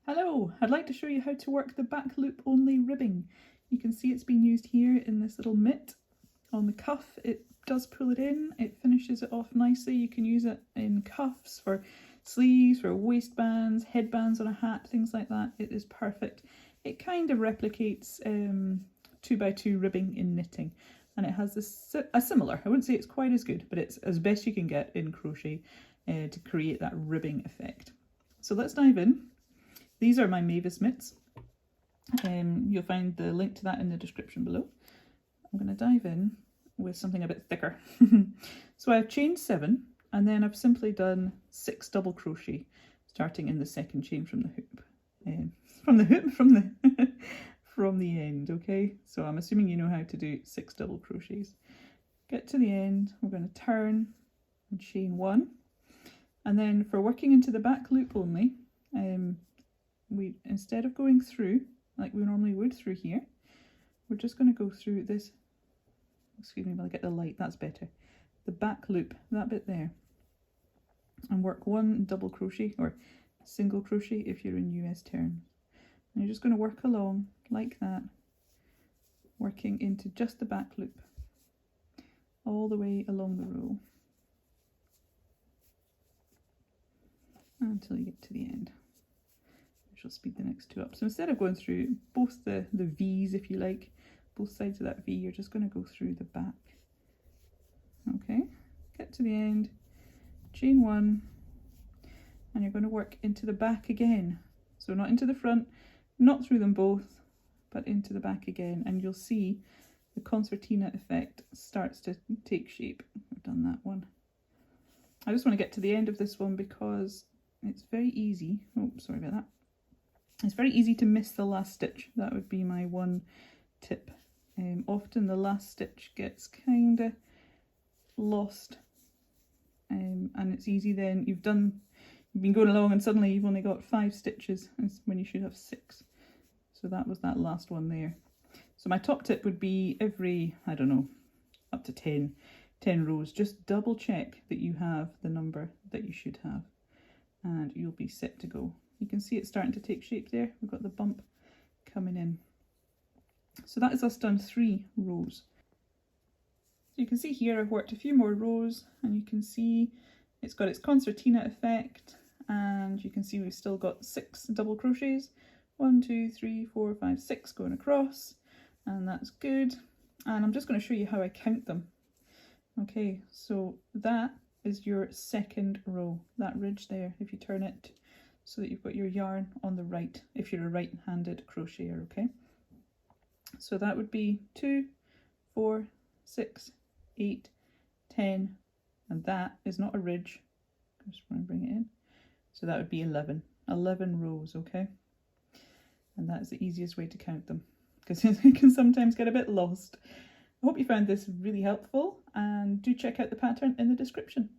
Hello, I'd like to show you how to work the back loop only ribbing. You can see it's been used here in this little mitt on the cuff. It does pull it in, it finishes it off nicely. You can use it in cuffs, for sleeves, for waistbands, headbands on a hat, things like that. It is perfect. It kind of replicates 2x2 ribbing in knitting, and it has a similar, I wouldn't say it's quite as good, but it's as best you can get in crochet to create that ribbing effect. So let's dive in. These are my Mavis Mitts. You'll find the link to that in the description below. I'm going to dive in with something a bit thicker. So I've chained 7, and then I've simply done 6 double crochet, starting in the second chain from the hoop. From the end, okay? So I'm assuming you know how to do 6 double crochets. Get to the end, we're going to turn and chain 1. And then for working into the back loop only, we, instead of going through like we normally would through here, we're just going to go through this, excuse me while I get the light, that's better, the back loop, that bit there, and work 1 double crochet, or single crochet if you're in US terms. And you're just going to work along like that, working into just the back loop all the way along the row until you get to the end. I'll speed the next 2 up. So instead of going through both the V's, if you like, both sides of that V, you're just going to go through the back. Okay, get to the end, chain 1, and you're going to work into the back again. So not into the front, not through them both, but into the back again, and you'll see the concertina effect starts to take shape. I've done that one. I just want to get to the end of this one because it's very easy. Oh, sorry about that. It's very easy to miss the last stitch. That would be my one tip. Often the last stitch gets kind of lost, and it's easy then. You've been going along and suddenly you've only got 5 stitches when you should have 6. So that was that last one there. So my top tip would be every, I don't know, up to 10 rows, just double check that you have the number that you should have, and you'll be set to go. You can see it's starting to take shape there. We've got the bump coming in. So that is us done 3 rows. So you can see here I've worked a few more rows, and you can see it's got its concertina effect, and you can see we've still got 6 double crochets. 1, 2, 3, 4, 5, 6 going across, and that's good. And I'm just going to show you how I count them. Okay, so that is your second row, that ridge there, if you turn it so that you've got your yarn on the right, if you're a right-handed crocheter, okay? So that would be 2, 4, 6, 8, 10, and that is not a ridge. I just want to bring it in. So that would be 11 rows, okay? And that's the easiest way to count them, because it can sometimes get a bit lost. I hope you found this really helpful, and do check out the pattern in the description.